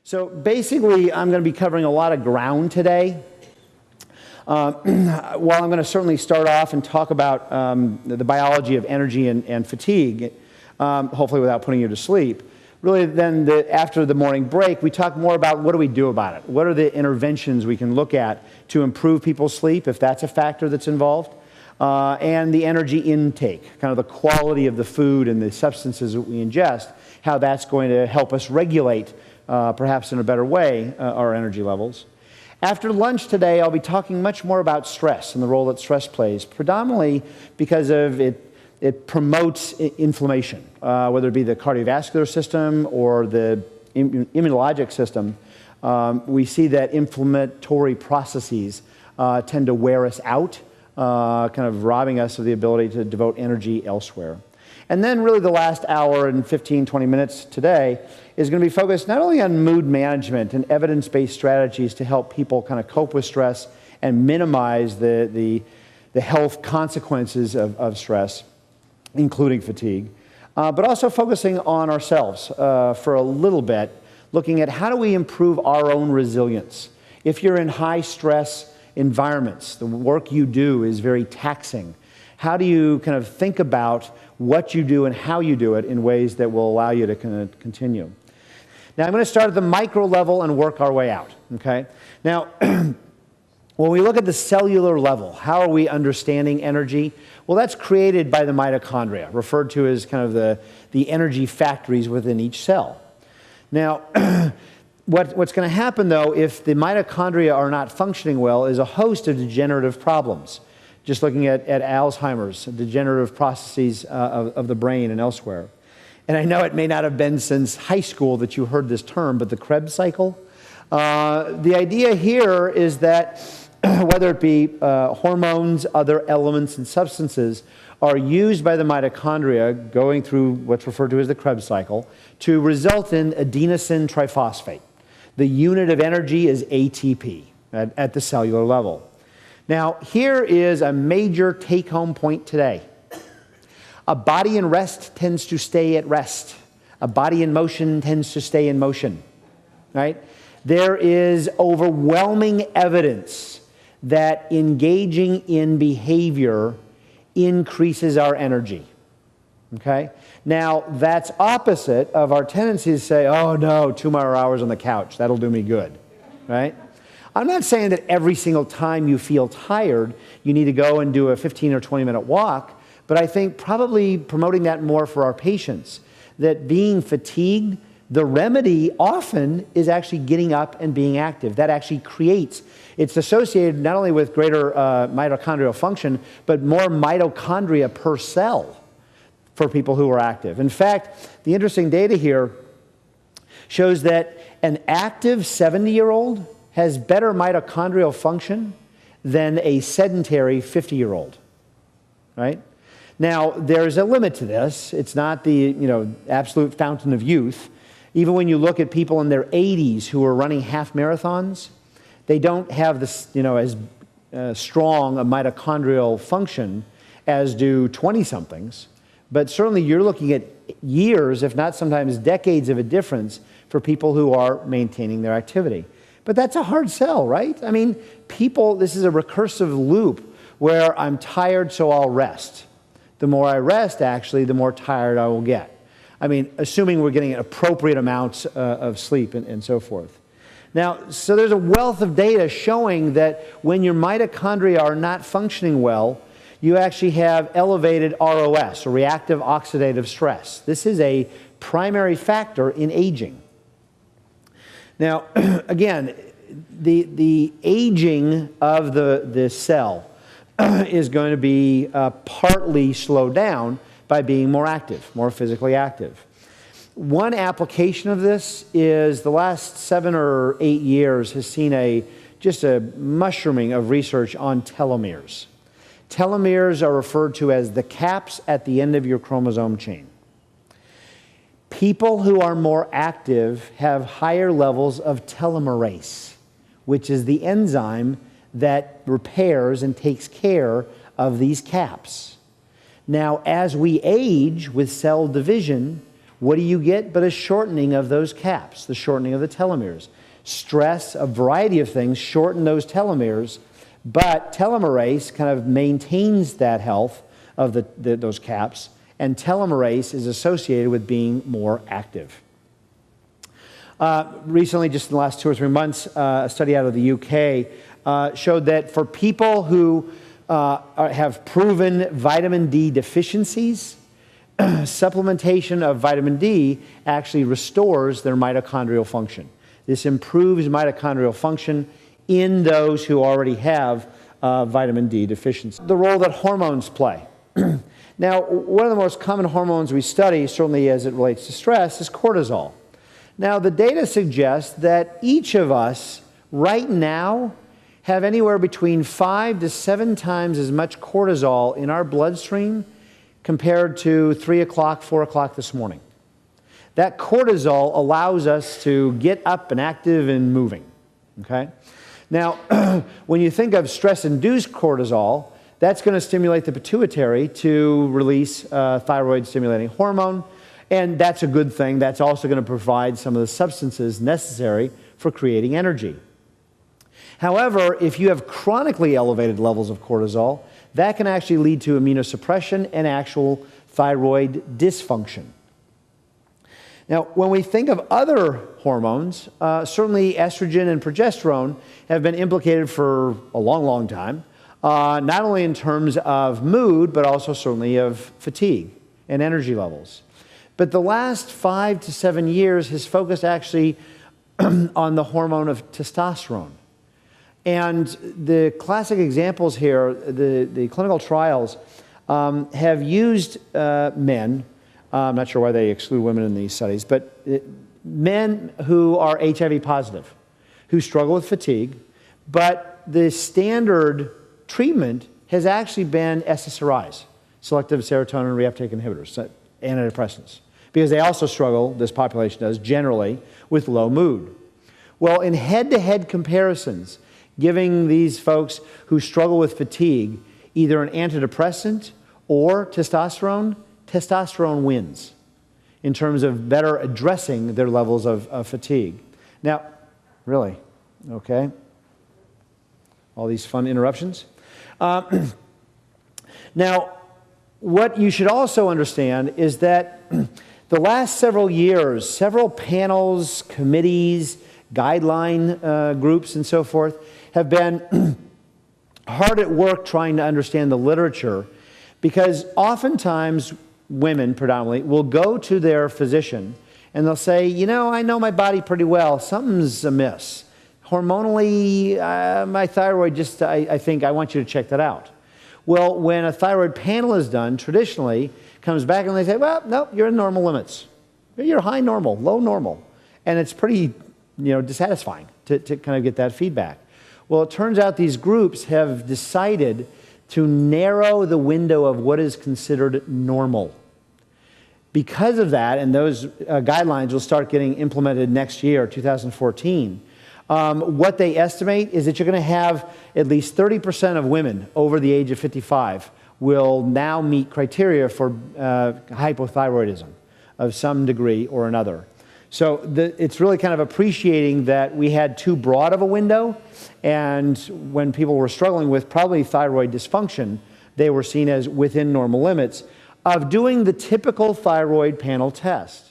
So basically, I'm going to be covering a lot of ground today. While I'm going to certainly start off and talk about the biology of energy and fatigue, hopefully without putting you to sleep, really then after the morning break, we talk more about what do we do about it? What are the interventions we can look at to improve people's sleep, if that's a factor that's involved, and the energy intake, kind of the quality of the food and the substances that we ingest, how that's going to help us regulate, perhaps in a better way, our energy levels. After lunch today, I'll be talking much more about stress and the role that stress plays, predominantly because of it promotes inflammation, whether it be the cardiovascular system or the immunologic system. We see that inflammatory processes tend to wear us out, kind of robbing us of the ability to devote energy elsewhere. And then really the last hour and 15, 20 minutes today is going to be focused not only on mood management and evidence-based strategies to help people kind of cope with stress and minimize the health consequences of stress, including fatigue, but also focusing on ourselves for a little bit, looking at how do we improve our own resilience. If you're in high-stress environments, the work you do is very taxing. How do you kind of think about what you do and how you do it in ways that will allow you to kind of continue? Now, I'm going to start at the micro level and work our way out, okay? Now, when we look at the cellular level, how are we understanding energy? Well, that's created by the mitochondria, referred to as kind of the energy factories within each cell. Now, what's going to happen, though, if the mitochondria are not functioning well is a host of degenerative problems. Just looking at Alzheimer's, degenerative processes of the brain and elsewhere. And I know it may not have been since high school that you heard this term, but the Krebs cycle. The idea here is that whether it be hormones, other elements and substances are used by the mitochondria going through what's referred to as the Krebs cycle to result in adenosine triphosphate. The unit of energy is ATP at the cellular level. Now, here is a major take-home point today. A body in rest tends to stay at rest. A body in motion tends to stay in motion, right? There is overwhelming evidence that engaging in behavior increases our energy, okay? Now, that's opposite of our tendency to say, oh no, 2 more hours on the couch, that'll do me good, right? I'm not saying that every single time you feel tired, you need to go and do a 15 or 20-minute walk, but I think probably promoting that more for our patients, that being fatigued, the remedy often is actually getting up and being active. That actually creates, it's associated not only with greater mitochondrial function, but more mitochondria per cell for people who are active. In fact, the interesting data here shows that an active 70-year-old has better mitochondrial function than a sedentary 50-year-old, right? Now, there's a limit to this. It's not the absolute fountain of youth. Even when you look at people in their 80s who are running half marathons, they don't have this, as strong a mitochondrial function as do 20-somethings. But certainly you're looking at years, if not sometimes decades of a difference for people who are maintaining their activity. But that's a hard sell, right? I mean, this is a recursive loop where I'm tired, so I'll rest. The more I rest, actually, the more tired I will get. I mean, assuming we're getting appropriate amounts of sleep and so forth. Now, so there's a wealth of data showing that when your mitochondria are not functioning well, you actually have elevated ROS, or reactive oxidative stress. This is a primary factor in aging. Now, again, the aging of the cell is going to be partly slowed down by being more active, more physically active. One application of this is the last 7 or 8 years has seen just a mushrooming of research on telomeres. Telomeres are referred to as the caps at the end of your chromosome chain. People who are more active have higher levels of telomerase, which is the enzyme that repairs and takes care of these caps. Now, as we age with cell division, What do you get but a shortening of those caps, the shortening of the telomeres? Stress, a variety of things, shorten those telomeres, but telomerase kind of maintains that health of those caps, and telomerase is associated with being more active. Recently, just in the last 2 or 3 months, a study out of the UK showed that for people who have proven vitamin D deficiencies, supplementation of vitamin D actually restores their mitochondrial function. This improves mitochondrial function in those who already have vitamin D deficiency. The role that hormones play. Now, one of the most common hormones we study, certainly as it relates to stress, is cortisol. Now, the data suggests that each of us right now have anywhere between 5 to 7 times as much cortisol in our bloodstream compared to 3 o'clock, 4 o'clock this morning. That cortisol allows us to get up and active and moving, okay? Now, when you think of stress-induced cortisol, that's going to stimulate the pituitary to release thyroid-stimulating hormone, and that's a good thing. That's also going to provide some of the substances necessary for creating energy. However, if you have chronically elevated levels of cortisol, that can actually lead to immunosuppression and actual thyroid dysfunction. Now, when we think of other hormones, certainly estrogen and progesterone have been implicated for a long, long time, not only in terms of mood, but also certainly of fatigue and energy levels. But the last 5 to 7 years has focused actually on the hormone of testosterone. And the classic examples here, the clinical trials, have used men. I'm not sure why they exclude women in these studies, but men who are HIV positive, who struggle with fatigue, but the standard treatment has actually been SSRIs, selective serotonin reuptake inhibitors, antidepressants, because they also struggle, this population does, generally, with low mood. Well, in head-to-head comparisons, giving these folks who struggle with fatigue either an antidepressant or testosterone, testosterone wins in terms of better addressing their levels of fatigue. Now, really, okay? All these fun interruptions. Now, what you should also understand is that the last several years, several panels, committees, guideline groups, and so forth have been hard at work trying to understand the literature, because oftentimes women predominantly will go to their physician and they'll say, you know, I know my body pretty well, something's amiss. Hormonally, my thyroid just, I think I want you to check that out. Well, when a thyroid panel is done, traditionally, comes back and they say, well, no, you're in normal limits. You're high normal, low normal. And it's pretty, dissatisfying to kind of get that feedback. Well, it turns out these groups have decided to narrow the window of what is considered normal. Because of that, and those guidelines will start getting implemented next year, 2014, what they estimate is that you're going to have at least 30% of women over the age of 55 will now meet criteria for hypothyroidism of some degree or another. So it's really kind of appreciating that we had too broad of a window, and when people were struggling with probably thyroid dysfunction, they were seen as within normal limits of doing the typical thyroid panel test.